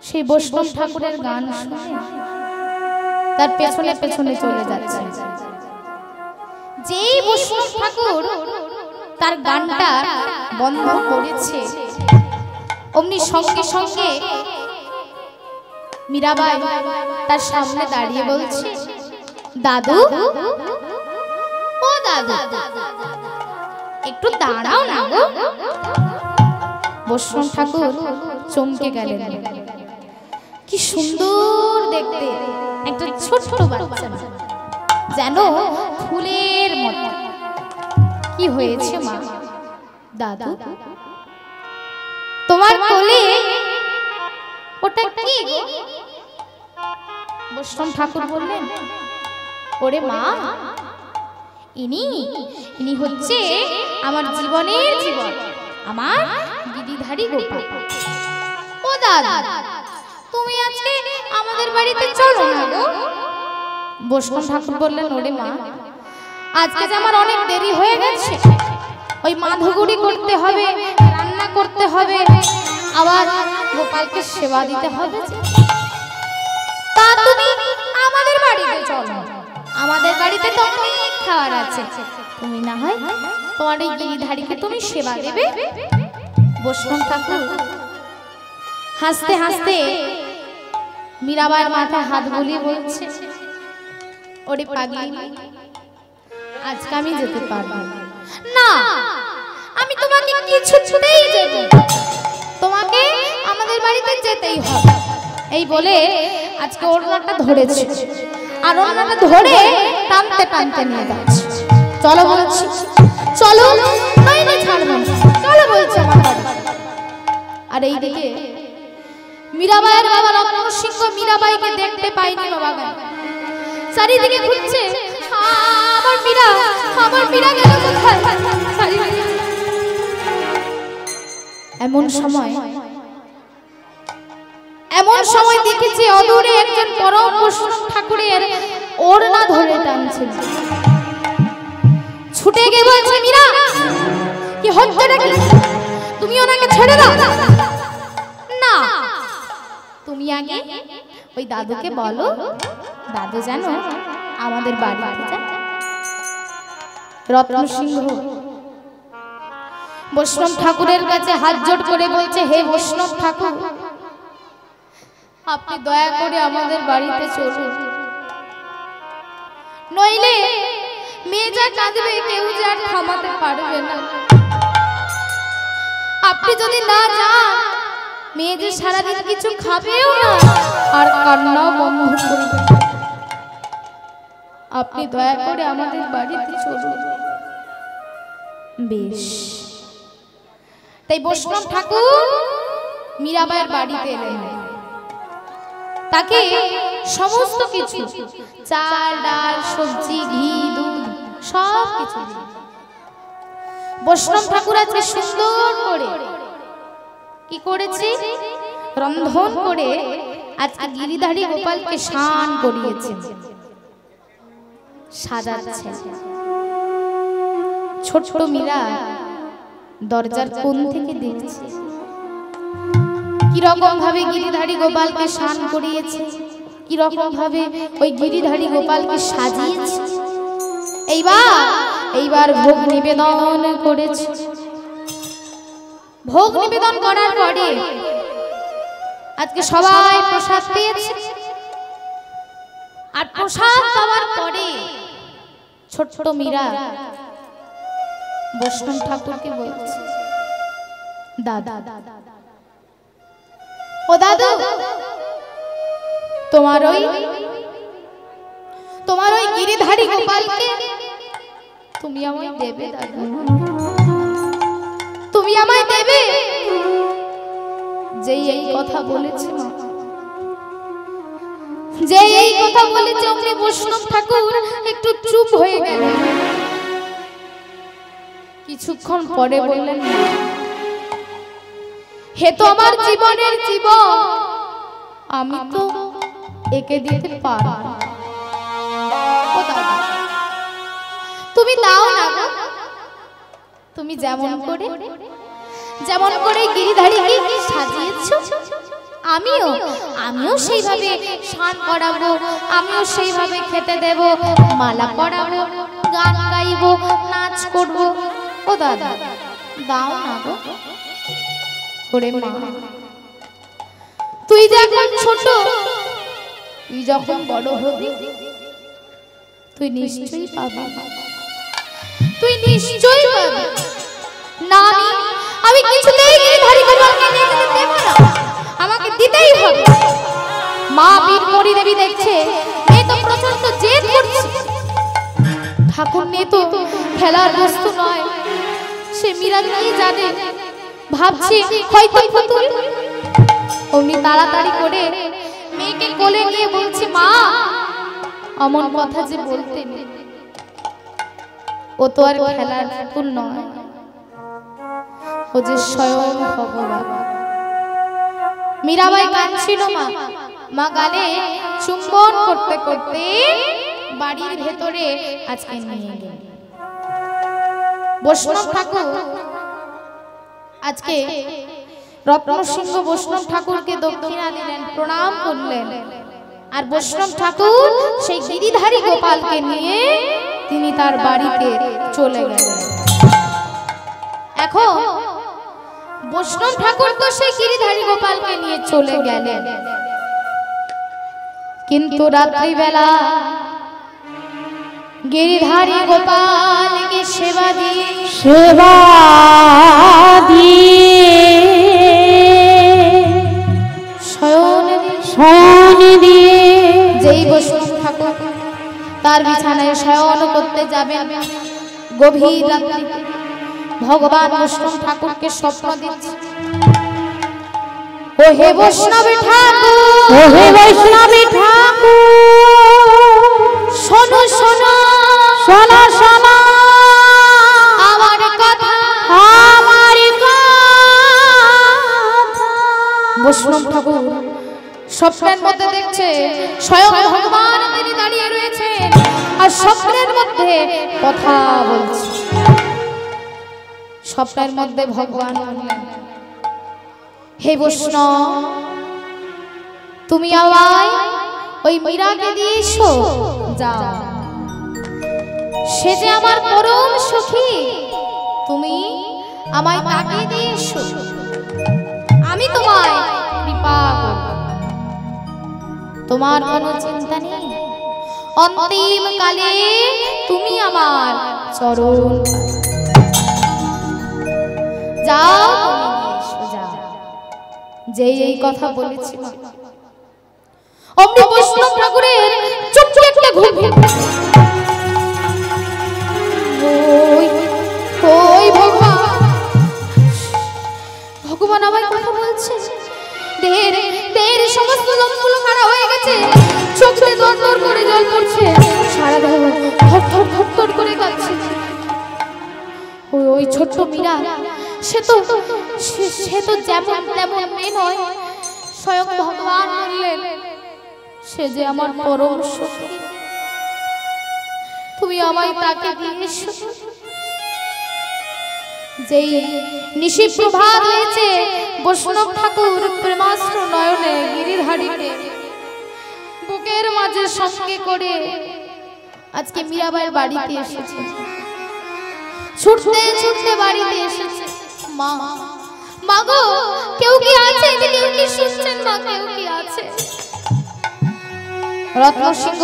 Speaker 1: সেই বৈষ্ণব ঠাকুরের গান শুনে তার পেছনে পেছনে চলে যাচ্ছে। যেই বৈষ্ণব ঠাকুর তার গানটা বন্ধ করেছে, অমনি সঙ্গে সঙ্গে মীরাবাই তার সামনে দাঁড়িয়ে বলছে, দাদু ও দাদু একটু দাঁড়াও না গো। বৈষ্ণব ঠাকুর চমকে গেলেন, কি সুন্দর দেখতে একটা ছোট্ট বাচ্চা, যেন ফুলের মতো। কি হয়েছে মা? দাদু তোমার কোলে ওটা কি গো? বৈষ্ণব ঠাকুর বললেন, ওরে মা, ইনি হচ্ছে আমার জীবনের জীবন, আমার গিরিধারী গোপাল। ও দাদা, তুমি আজকে আমাদের বাড়িতে চলো না গো। বৈষ্ণব ঠাকুর বললেন, ওরে মা, আজকে যে আমার অনেক দেরি হয়ে গেছে, ওই মাধুগুড়ি করতে হবে, রান্না করতে হবে, আবার গোপালকে সেবা দিতে হবে। তা তুমি আমাদের বাড়িতে চলো, আমাদের বাড়িতে তো অনেক খাবার আছে, তুমি না হয় তোমার এই গিরিধারীকে তুমি সেবা দেবে। বৈষ্ণব ঠাকুর হাসতে হাসতে মীরাবাইয়ের মাথায় হাত বুলিয়ে বলছে, ওরে পাগলি, আজকে আমি যেতে পারবো না, আমি তোমাকে কিছুতেই যেতে, তোমাকে আমাদের বাড়িতে যেতেই হবে। এই বলে আজকে ওড়নাটা ধরেছে, আর ওড়নাটা ধরে টানতে টানতে নিয়ে যাচ্ছে। চলো বলছি, চলো, নইলে ছাড়বো না, চলো বলছে আমার বাড়ি। আর এইদিকে মীরাবাইয়ের বাবা রত্ন সিংহ মীরাবাইকে দেখতে পাইনি বাবা, চারিদিকে খুঁজছে, আমার মীরা গেল কোথায়? এমন সময় দেখেছি অদূরে একজন পরম বৈষ্ণব ঠাকুরের ওড়না ধরে টানছিল। ছুটে গিয়ে বলছে, মীরা কি হচ্ছে নাকি? তুমি ওনাকে ছেড়ে দাও না, তুমি আগে ওই দাদুকে বলো, দাদু জানো আমাদের বাড়িতে যায়। রত্ন সিংহ বৈষ্ণব ঠাকুরের কাছে হাত জোড় করে বলছে, হে বৈষ্ণব ঠাকুর, আপনি দয়া করে আমাদের বাড়িতে চলুন, নইলে মেয়ে যা কাঁদবে কেউ যে আর থামাতে পারবে না। আপনি যদি না যান, মেয়ে যে সারাদিন কিছু খাবেও না আর কান্নাও বন্ধ করবে। আপনি দয়া করে আমাদের বাড়িতে চলুন। বেশ, তাই বৈষ্ণব ঠাকুর মীরাবাইয়ের বাড়িতে এলেন। তাকে সমস্ত কিছু, চাল ডাল সবজি ঘি দুধ সব কিছু বৈষ্ণব ঠাকুর আছে সুন্দর করে কি করেছে, রন্ধন করে আজকে গিরিধারী গোপালকে স্নান করিয়েছে, সাজাচ্ছে। ছোট মীরা দরজার কোণ থেকে দেখছে কিরকম ভাবে গিরিধারী গোপালকে স্নান করিয়েছে, কিরকম ভাবে ওই গিরিধারী গোপালকে সাজিয়েছে। এইবার ভোগ নিবেদন করেছে। ভোগ নিবেদন করার পরে আজকে সবাই প্রসাদ পেয়েছে, আর প্রসাদ পাওয়ার পরে ছোট মীরা বৈষ্ণব ঠাকুরকে বলছে, দাদা ও দাদু, তোমার ওই গিরিধারী গোপালকে তুমি আমায় দেবে দাদু, তুমি আমায় দেবে। যে এই কথা বলেছে, যে এই কথা বলেছে, অমনি বৈষ্ণব ঠাকুর একটু চুপ হয়ে গেল। কিছুক্ষণ পরে বললেন, হে তো আমার জীবনের জীবন, আমি তো একে দিতে পারবো না। তুমি দাও না, তুমি যেমন করে গিরিধারীকে সাজিয়েছো, আমিও সেইভাবে স্নান করাবো, আমিও সেইভাবে খেতে দেব, মালা পরাবো, গান গাইবো, নাচ করবো। ও দাদা দাও না গো। ওরে মা, তুই যখন ছোট, তুই যখন বড় হবি, তুই নিশ্চয়ই পাবি, তুই নিশ্চয়ই পাবি। না, আমি কিছুতেই গিরিধারী গোপালকে নিয়ে যেতে দেব না, আমাকে দিতেই হবে। মা বীরমণি দেবী দেখছে এ তো প্রচন্ড জেদ করছে, ঠাকুর নিয়ে তো খেলার বস্তু নয়, সে মীরাকেই জানে, ভাবছে হয়তো পুতুল। অমনি তাড়াতাড়ি করে মেয়েকে কোলে নিয়ে বলছে, মা অমন কথা যে বলতে নেই, ও তো আর খেলার পুতুল নয়, ও যে স্বয়ং ভগবান। মীরাবাই কাঁদছিল, মা গালে চুম্বন করতে করতে বাড়ির ভেতরে আজকে নিয়ে গেল। বৈষ্ণব ঠাকুর আজকে রত্নসিংহ বৈষ্ণব ঠাকুরকে দক্ষিণা দিলেন, প্রণাম করলেন। আর বৈষ্ণব ঠাকুর সেই গিরিধারী গোপালকে নিয়ে তিনি তার বাড়িতে চলে গেলেন। এখন বৈষ্ণব ঠাকুর তো সেই গিরিধারী গোপালকে নিয়ে চলে গেলেন, কিন্তু রাত্রিবেলা গিরিধারী গোপালকে সেবা দিয়ে শয়ন দিয়ে যেই বৈষ্ণব ঠাকুর তার বিছানায় শয়ন করতে যাবেন, গভীর রাত্রি ভগবান বৈষ্ণব ঠাকুরকে স্বপ্ন দিচ্ছে, ও হে বৈষ্ণবী ঠাকুর, ও হে বৈষ্ণবী ঠাকুর, শোনো শোনো শোনো শোনো আমার কথা, আমার কথা। বৈষ্ণব ঠাকুর স্বপ্নের মধ্যে দেখছে স্বয়ং ভগবান তিনি দাঁড়িয়ে রয়েছে আর স্বপ্নের মধ্যে কথা বলছে। স্বপ্নের মধ্যে ভগবান বললেন, হে বৈষ্ণব, তুমি আমায় ওই মীরাকে দিয়ে এসো, যাও, সে যে আমার পরম সখী, তুমি আমায় তাকে দিয়ে এসো, আমি তোমায় কৃপা করব, তোমার কোনো চিন্তা নেই, অন্তিম কালে তুমি আমার চরণ যাও, যে এই কথা বলেছিল অমনি বৈষ্ণব ঠাকুরের চোখে একটা ঘুম, ওই ভগবান, ভগবান আমায় কথা বলছে, দেহের সমস্ত লোমগুলো খাড়া হয়ে গেছে, চোখে দর দর করে জল পড়ছে, সারা দেহ থরথর থরথর করে কাঁপছে। ওই ছোট্ট মীরা, সে তো যেমন তেমন মেয়ে নয়, স্বয়ং ভগবান বললেন সে যে আমার পরম সখী, তুমি আমায় তাকে দিয়ে এসো। যেই নিশি প্রভাত হয়েছে, বৈষ্ণব ঠাকুর প্রেমাস্ত্র নয়নে গিরিধারীকে বুকের মাঝে সঙ্গে করে আজকে মীরাবাইয়ের বাড়িতে এসেছে, ছুটতে ছুটতে বাড়িতে এসেছে। মা, মা গো, কেউ কি আছে? কেউ কি শুনছেন? মা, কেউ কি আছে? রত্নসিংহ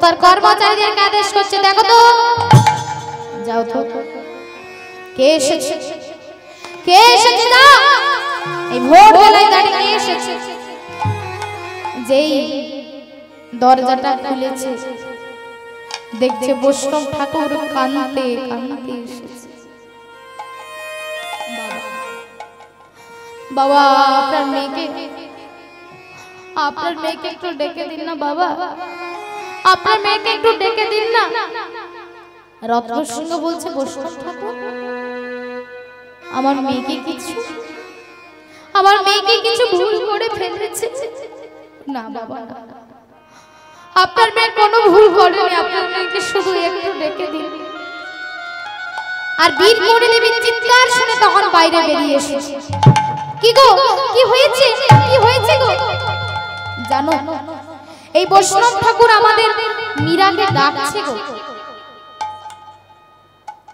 Speaker 1: তার কর্মচারীদেরকে আদেশ করছে, দেখো তো, যাও তো, কে এসেছে, কে এসেছে, না এই ভোর বেলায় দাঁড়িয়ে কে এসেছে? যেই দরজাটা খুলেছে, দেখছে বৈষ্ণব ঠাকুর কাঁদতে কাঁদতে এসেছে। বাবা, আপনার মেয়েকে একটু ডেকে দিন না বাবা, আপনার মেয়েকে একটু ডেকে দিন না। রত্নসিংহ বলছে, বৈষ্ণব ঠাকুর, আমার মেয়েকে কিছু ভুল করে ফেলেছে। না বাবা, আপনার মেয়ে কোনো ভুল করেনি, আপনার মেয়েকে শুধু একটু ডেকে দিন। আর বীর করে দেবী চিৎকার শুনে তখন বাইরে বেরিয়ে এসেছে। কি গো, কি হয়েছে, কি হয়েছে গো? জানো, এই বৈষ্ণব ঠাকুর আমাদের মীরাকে ডাকছে গো।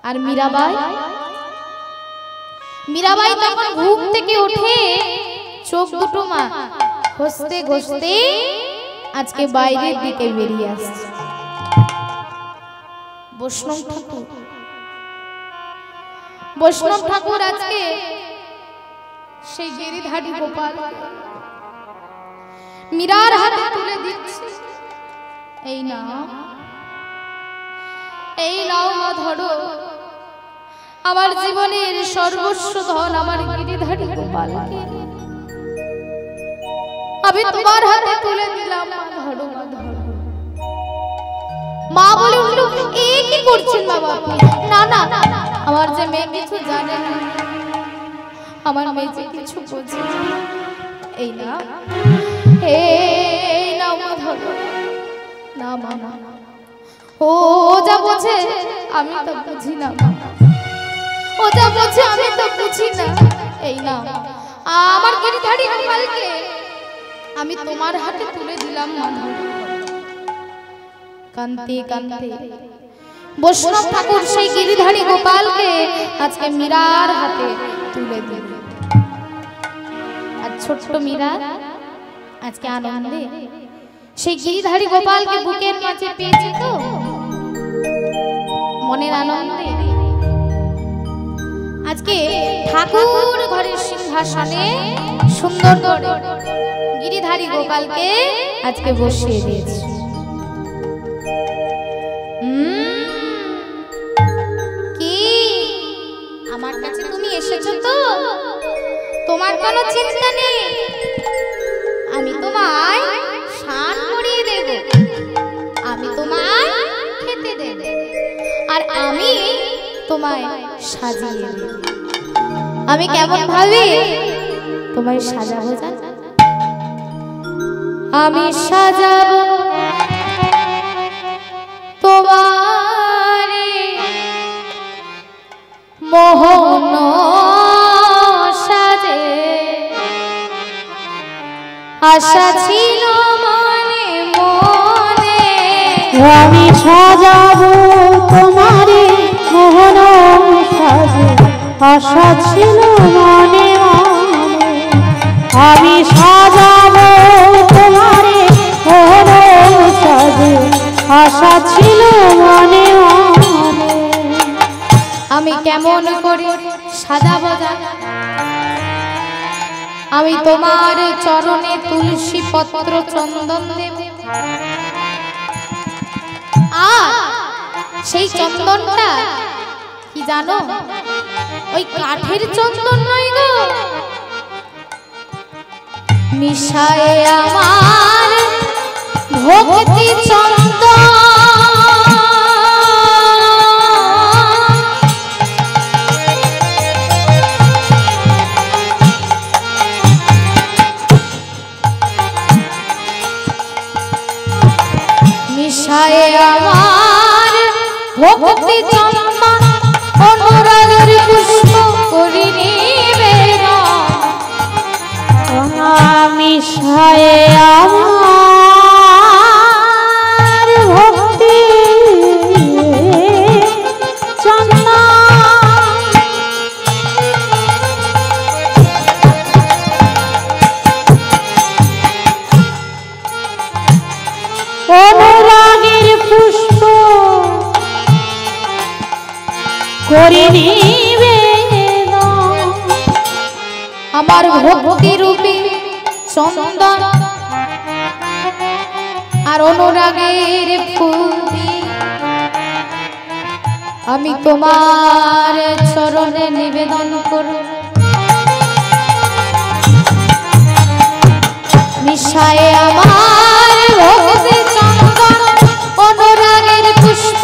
Speaker 1: আর মীরাবাই তখন ঘুম থেকে উঠে চোখ দুটো মা ঘষতে ঘষতে আজকে বাইরের দিকে বেরিয়ে আসছে। বৈষ্ণব ঠাকুর আজকে সেই গিরিধারী গোপাল মীরার হাতে তুলে দিচ্ছে, এই নাও মা, ধরো, আমার জীবনের সর্বস্ব ধন আমার গিরিধারী গোপালকে আমি তোমার হাতে তুলে দিলাম, মা ধরো, মা ধরো। মা বলে উঠলো, এ কি করছেন বাবা? না না, আমার যে মেয়ে কিছু জানে না, আমার মেয়ে যে কিছু বোঝে না, এই নাও মা ধরো। না মা, ও যা বোঝে আমি তো বুঝি না, ও যা বলছে আমি তো বুঝি না। এই না আমার গিরিধারী গোপালকে আমি তোমার হাতে তুলে দিলাম মাধব। কান্তে কান্তে বৈষ্ণব ঠাকুর সেই গিরিধারী গোপালকে আজকে মীরার হাতে তুলে দিল। আর ছোট্ট মীরা আজকে আনন্দে সেই গিরিধারী গোপালকে বুকের মাঝে পেয়েছে তো মনের আনন্দে আজকে ঠাকুর ঘরের সিংহাসনে সুন্দর করে গিরিধারী গোপালকে আজকে বসিয়ে দিয়েছে। কি আমার কাছে তুমি এসেছো তো? তোমার কোনো চিন্তা নেই, আমি তোমায় স্নান করিয়ে দেব, আমি তোমায় খেতে দেব, আর আমি তোমায় সাজিয়ে দেব। আমি কেমন ভাবে তোমায় সাজাবো জানো? আমি সাজাবো তোমারে মোহন সাজে, আশা ছিল মনে মনে।
Speaker 2: আমি সাজাবো তোমারে মোহন সাজে, আশা ছিল মনে মনে। আমি সাজাবো তোমারে মোহন সাজে, আশা ছিল মনে মনে।
Speaker 1: আমি কেমন করে সাজাবো জানো? আমি তোমার চরণে তুলসী পত্র চন্দন দেব, আর সেই চন্দনটা কি জানো? ওই কাঠের চন্দন নয় গো, মিশায়ে আমার ভক্তি চন্দন। মিশায়ে আমার ভক্তি চন্দন, অনুরাগের পুষ্প করি নিবেদন।
Speaker 2: মিশায়ে আমার ভক্তি চন্দন, অনুরাগের পুষ্প করি নিবেদন।
Speaker 1: আমার ভক্তি রূপে চন্দন আর অনুরাগের ফুল আমি তোমার চরণে নিবেদন করব। মিশায়ে আমার ভক্তি চন্দন, অনুরাগের পুষ্প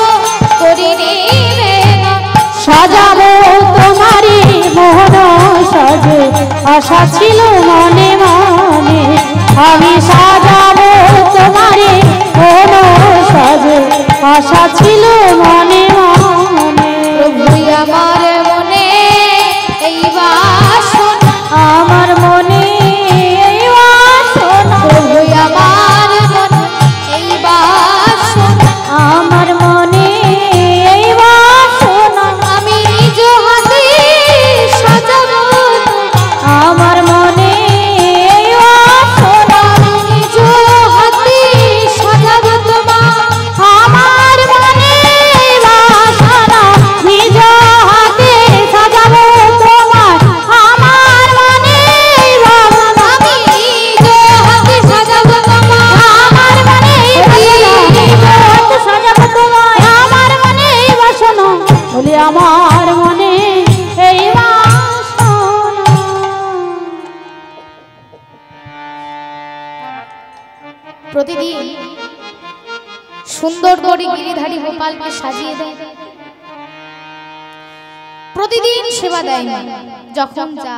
Speaker 1: করি নিবেদন।
Speaker 2: সাজাবো তোমারি মোহন সাজে, আশা ছিল মনে মনে। আমি সাজাবো তোমারি মোহন সাজে, আশা ছিল মনে মনে।
Speaker 1: প্রভু আমার মনে এই বাসনা,
Speaker 2: আমার মনে এই বাসনা।
Speaker 1: প্রভু আমার মনে এই বাসনা,
Speaker 2: আমার মনে এই বাসনা।
Speaker 1: আমি নিজ হাতে সাজাবো,
Speaker 2: আমার মনে এই বাসনা।
Speaker 1: আমি নিজ হাতে সাজাবো তোমার।
Speaker 2: আমার মনে এই বাসনা, নিজ হাতে সাজাবো তোমার। আমার মনে এই বাসনা,
Speaker 1: আমি নিজ হাতে সাজাবো তোমার।
Speaker 2: আমার মনে এই বাসনা, সাজাবো তোমায়। আমার মনে এই বাসনা, বলি আমার মনে এই বাসনা।
Speaker 1: প্রতিদিন সুন্দর করে গিরিধারী গোপালকে সাজিয়ে দেয়, প্রতিদিন সেবা দেয় না, যখন যা